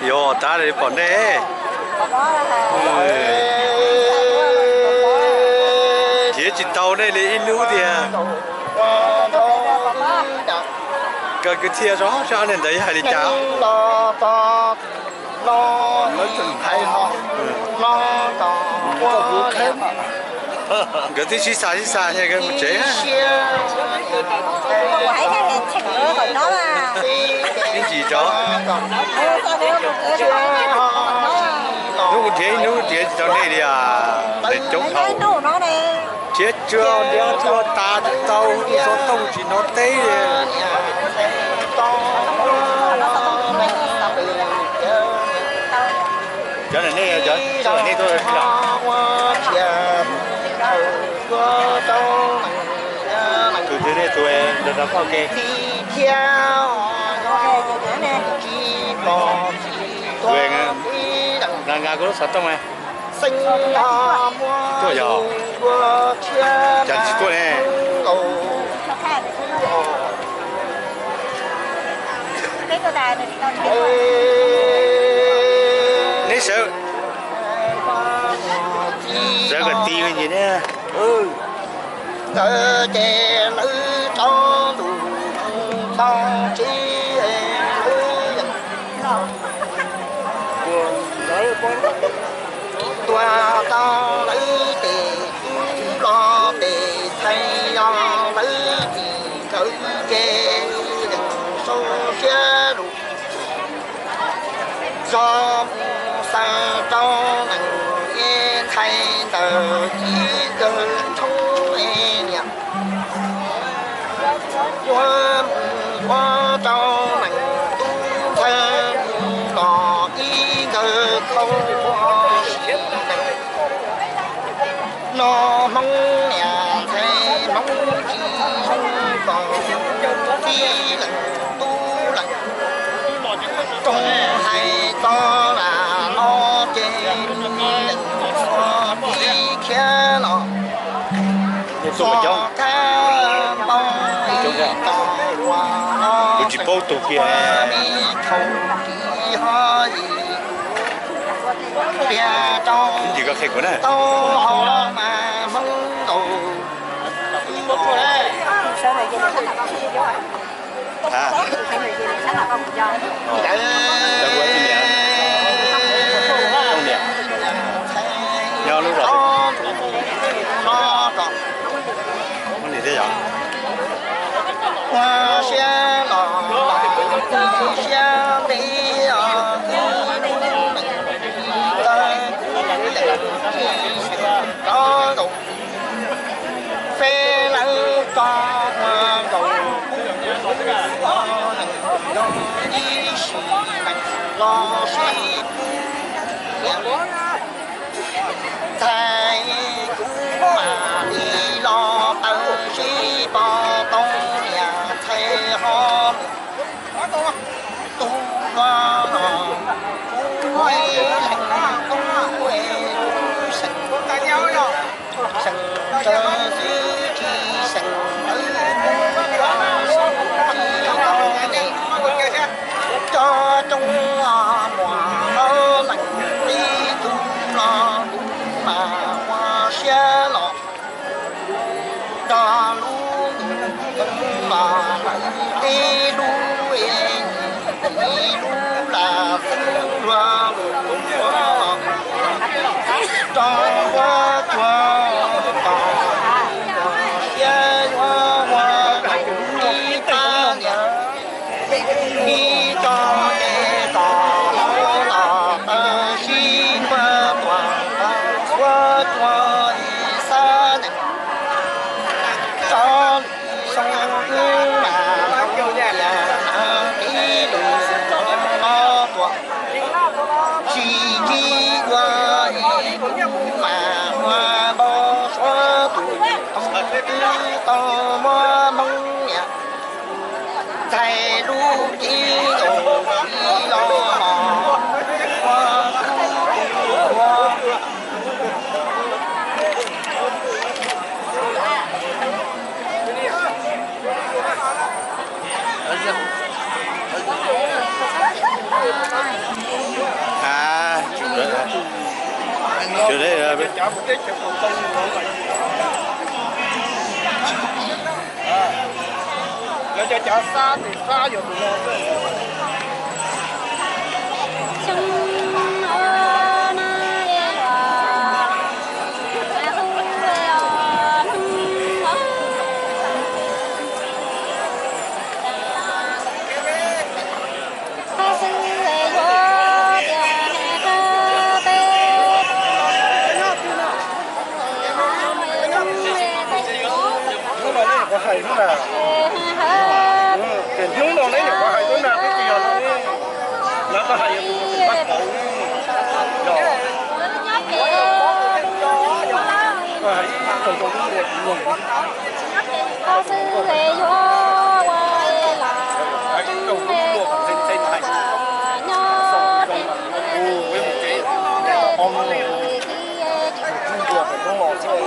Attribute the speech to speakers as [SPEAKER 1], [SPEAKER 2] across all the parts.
[SPEAKER 1] Yo, ta để bỏ nè. Chỉ tàu này để in lưu thì cái thia rõ cho nên đấy hay đi cháo. Nói từng hay ho. Cái thứ xí xa hay cái một chế.
[SPEAKER 2] Quẩy cái thịt nữa rồi nó là
[SPEAKER 1] Cái gì đó. Nếu thế cho nên thì để chống thầu. Chết chưa, đeo chưa ta tàu số tông chỉ nó té cho nên này cho nên tôi từ từ đây tụi được đọc ok tụi ngà có sạch không à tôi giờ chẳng chỉ có này nấy sợ gần ti cái gì nè
[SPEAKER 3] cờ chè nữ cho đủ phong chi tua to lấy tiền lo tiền thay lo lấy tiền cỡ chè đừng số xe đủ do xa cho nặng nghe thay tờ chỉ đơn thông em nhạc qua cho nặng tu thân có ý ngờ không nó mong nhà thay mong chi không còn đi lần tu lần trong hay to là nó trên lần so đi kia nó so tha bông
[SPEAKER 1] tôi chỉ bao tụ kia gì có khách của này à nhau lúc rồi vấn đề thế rồi
[SPEAKER 3] hoa xe lò xe đi có đủ phê lăng có đủ đi xì lo xì thay cũng mà đi lo tao xì bò tông nhà thay ho tu lo lo quay lạnh công quê sân sân cho dư chi sân cho trong mùa mơ lạnh đi tu lo mà hoa xe lọ cho luôn mà đi đu đi đu là phân hoa cho hoa chua xe hoa hoa đi ta nhớ đi cho để tỏ là ta xin qua toàn qua qua xa cho sông mà đi đường lo tọa chỉ đi qua mà hoa bo xóa tụ tò mò mong nhạc thầy đu chỉ đồ chỉ lo mò qua
[SPEAKER 1] Chưa đấy là biết.
[SPEAKER 3] Nó cho chó xa thì xa rồi tụi nó. Có hay thế nào? Tiền chúng nó lấy được có hay thế nào cái kia nó có hay bắt đầu rồi. Có hay còn còn cái việc nguồn. Có sư về vô quay là trong về sinh thành. Với một cái ông vừa phải có lò chơi.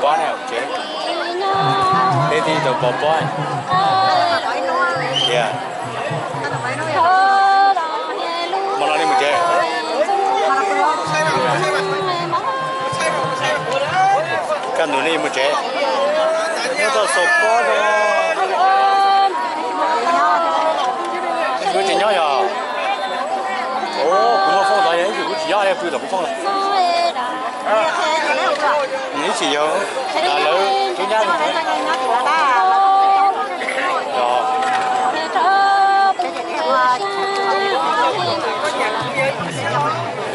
[SPEAKER 1] Bó này ok. Đây thì được bó bó. Yeah. Mà nó đi một chơi. Cần đồ đi một chơi. Nó to sộp bó thôi. Cứ chỉ nhỏ nhỏ. Ồ, cũng có phong đại đấy, cũng chỉ nhỏ đấy, cứ được phong này. Nghĩ gì vô? Là lỡ chủ nhân. Rồi.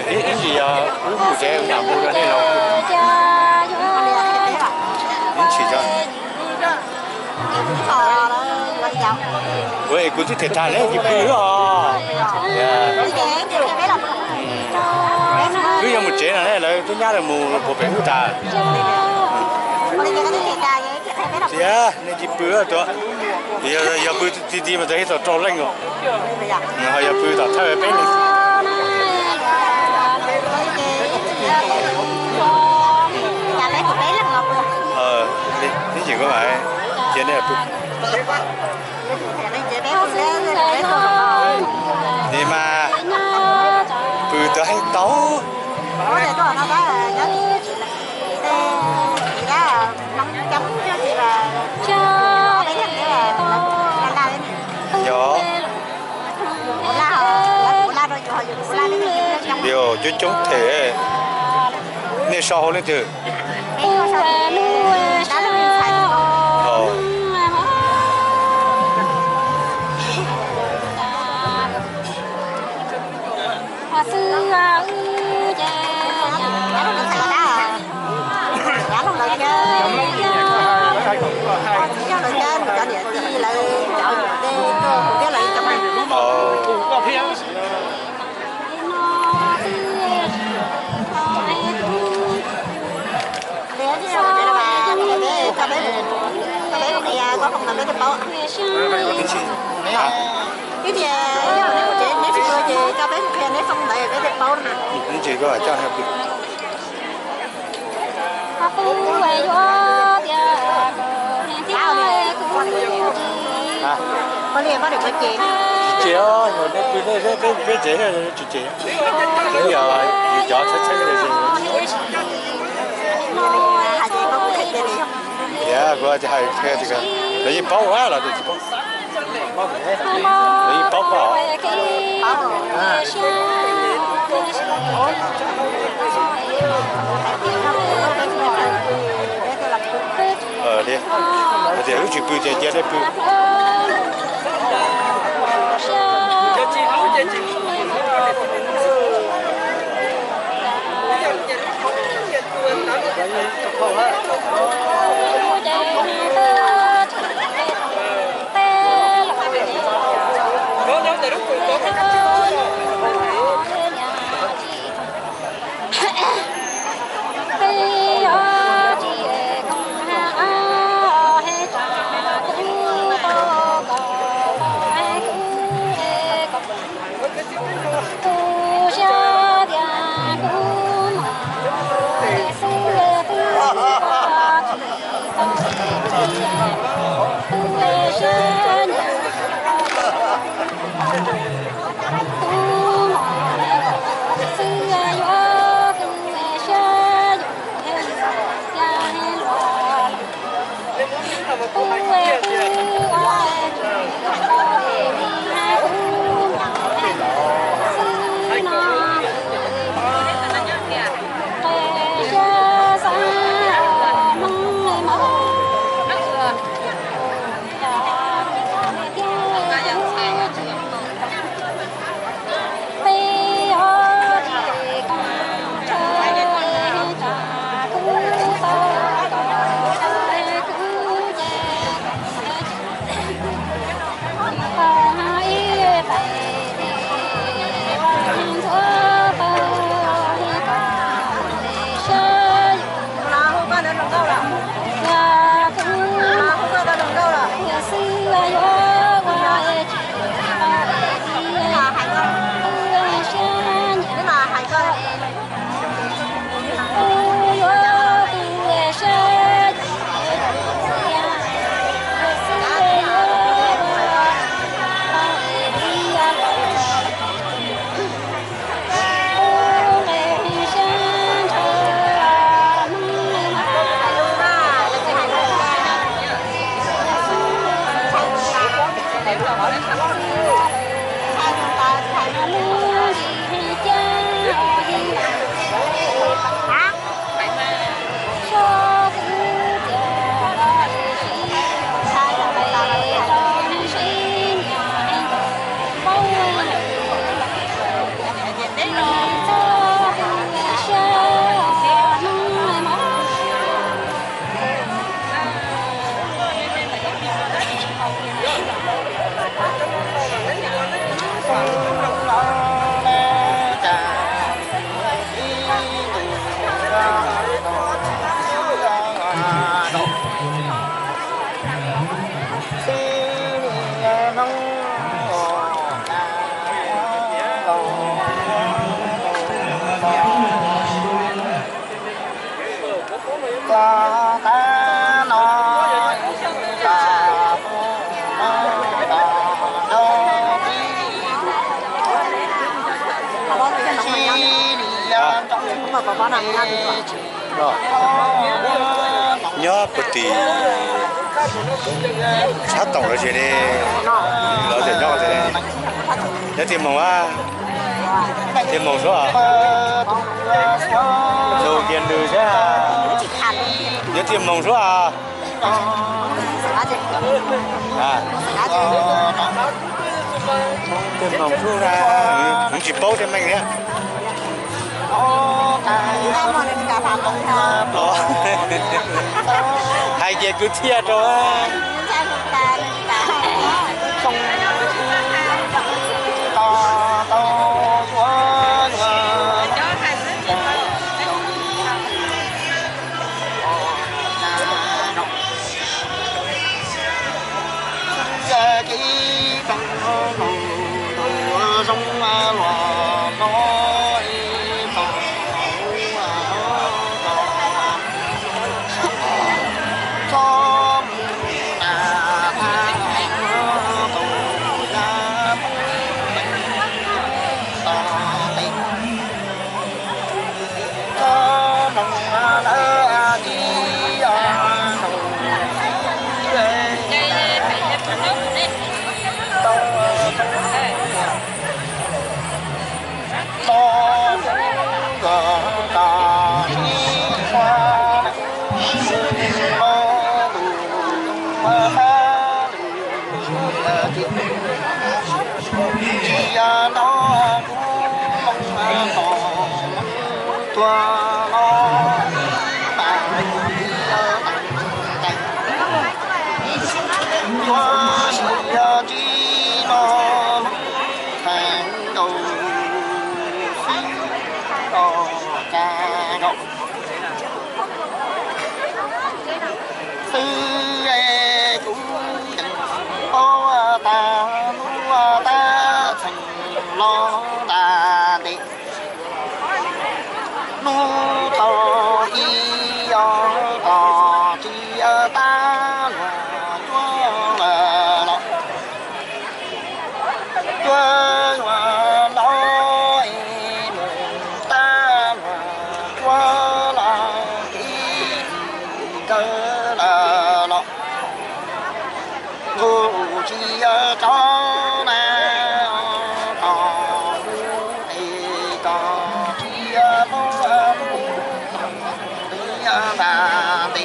[SPEAKER 1] Ý gì uống một chén uống nào mua ra đây rồi. Ý chỉ cho. Vậy cũng chỉ thể thao đấy, kịp cứ cứ như một chế này là tôi nhớ là mù bộ phim của ta. Dạ, nên chỉ bữa đó. Giờ bữa đi mà thấy tao trâu lên rồi. Giờ bữa tao thay bên này. Đi chỉ có vậy. Chế này là bữa. Đi mà bữa tao hay tấu.
[SPEAKER 2] Có thể có nó nói là nhớ chị là nóng chấm cho chị là cho đấy là la lên.
[SPEAKER 1] Dạ.
[SPEAKER 2] La rồi họ dùng la lên trong.
[SPEAKER 1] Điều chú chúng thể nên so lên từ.
[SPEAKER 2] Cho có không là mấy cái bao
[SPEAKER 1] cái gì
[SPEAKER 2] cái gì nếu chị nếu chị đưa chị cho bé một khen nếu không để cái bao hả
[SPEAKER 1] cái gì có cho hay bị
[SPEAKER 2] có liền có được cái chị
[SPEAKER 1] chị ơi rồi cái chị này chị cái giờ cho thích cái gì
[SPEAKER 2] hai chị có thích cái gì không
[SPEAKER 1] dạ qua thì hay cái gì cả lấy bao quá là được bao lấy bao bao đi thì lúc chụp thì giờ đấy nhớ bữa thì sát tổng là gì đi nó để nhau thế này nhớ tìm mong à tìm mong số à đầu tiên từ thế à nhớ tìm mong số à tìm mong số ra cũng chỉ bao thêm anh nhé hai giờ cứ thiệt rồi
[SPEAKER 3] cơ là lọ ngô chi cho na có thì có chi mô ta đi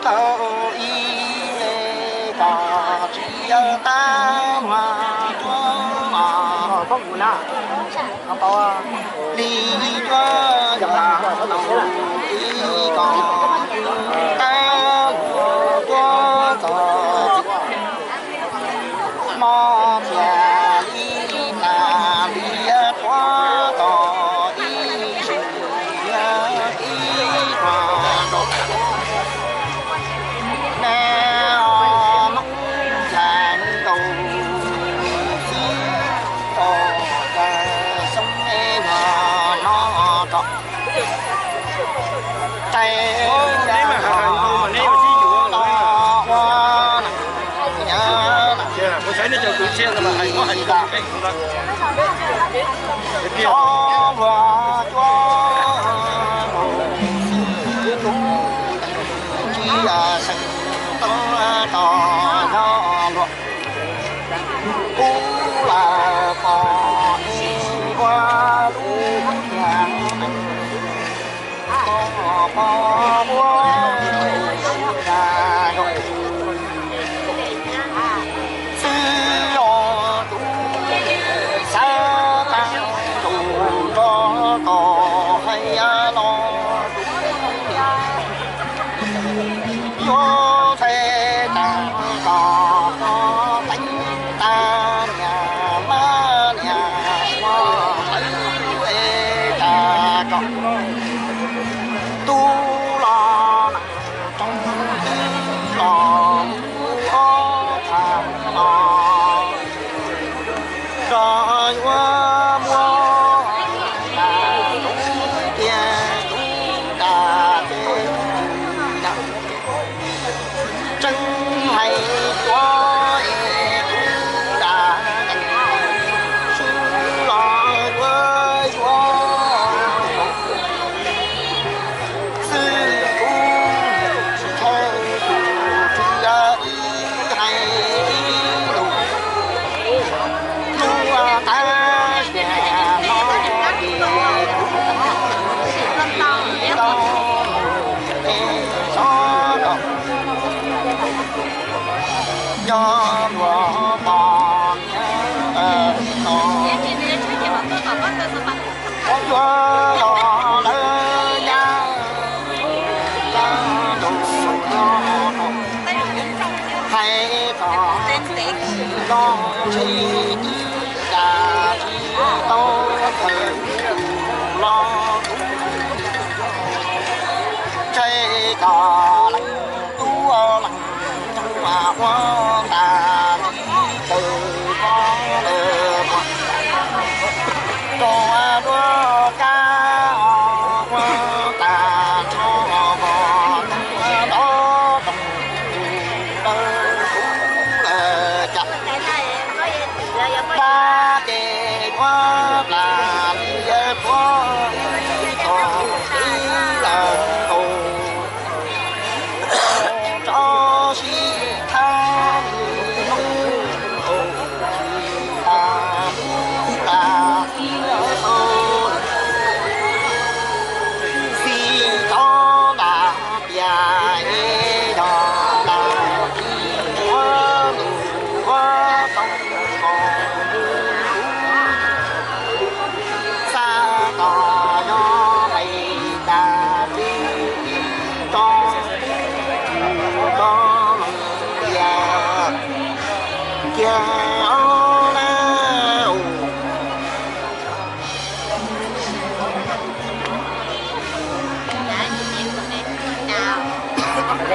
[SPEAKER 3] thơ y có chi ta mà có vụ nào không có đi cho già đi còn ta có mò nhà đi là đi qua tỏ đi đi qua đột nè mong thành cầu
[SPEAKER 1] Nếu mà hàng khu mà nếu mà sử dụng là có thấy nó cho tụi xe mà hành có hành cả cái cũng là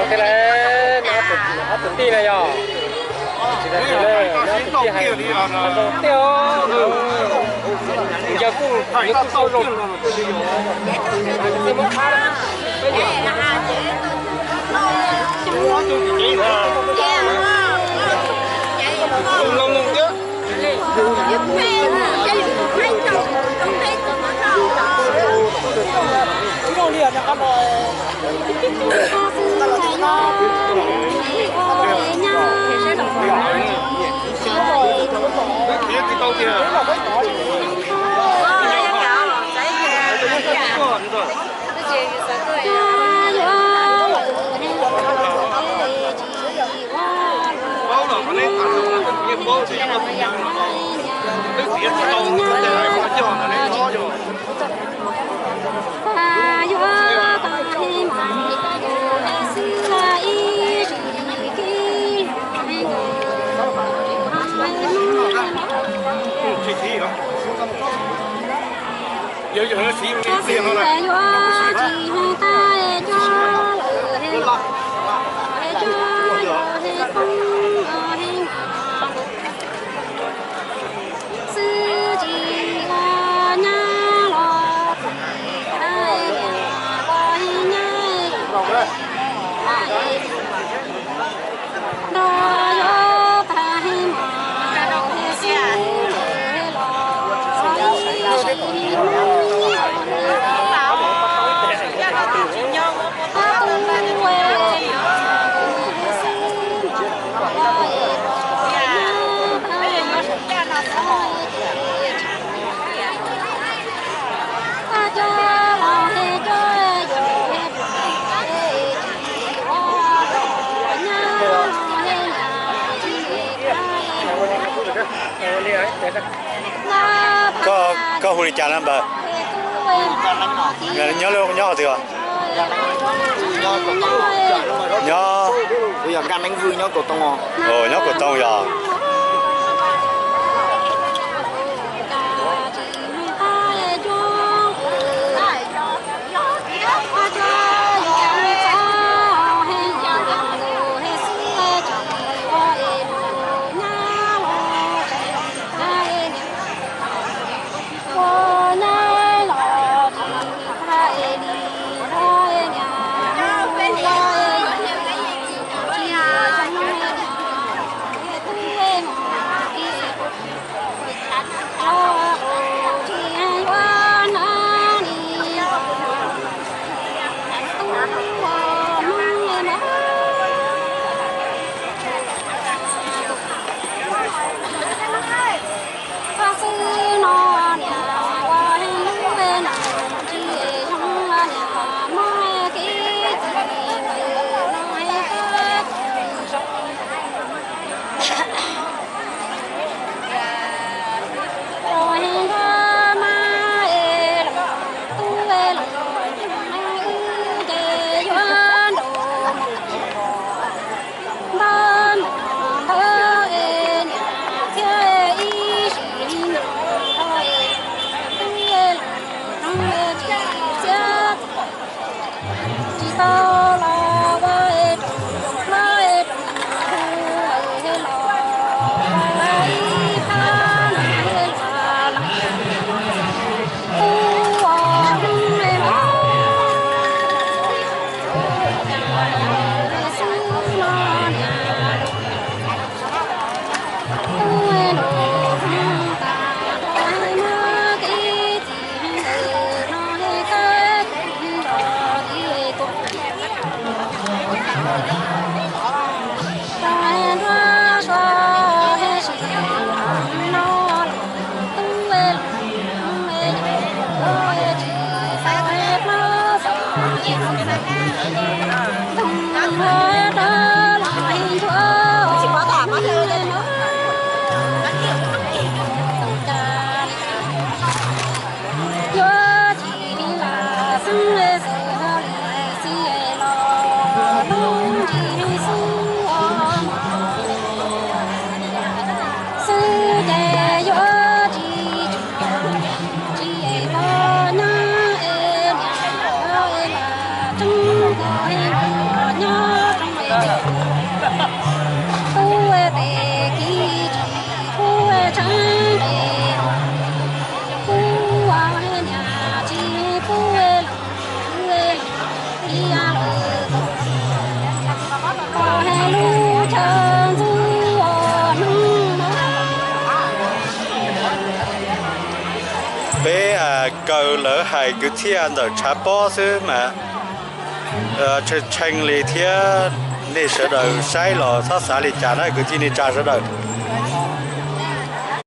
[SPEAKER 4] cái này nó tụt đi này rồi chỉ là cái này nó tụt đi hay nó tiêu giờ cũng sâu rồi cái mất khá lắm bây giờ
[SPEAKER 3] ngon ngon chứ
[SPEAKER 2] Hãy subscribe cho kênh Ghiền Mì Gõ để không bỏ lỡ những video hấp dẫn.
[SPEAKER 1] có hồi chả lắm bà nhớ luôn nhớ thì à nhớ
[SPEAKER 3] bây giờ gan đánh vui nhớ cổ tông
[SPEAKER 1] nhớ cổ tông giờ
[SPEAKER 2] Hãy subscribe cho kênh Ghiền Mì Gõ để không bỏ lỡ
[SPEAKER 1] cầu lỡ hai cái thiên rồi trả bó xứ mà tranh lý thiên nên sẽ đầu sai lò sát xá lý trả này cái thiên này trả sẽ đầu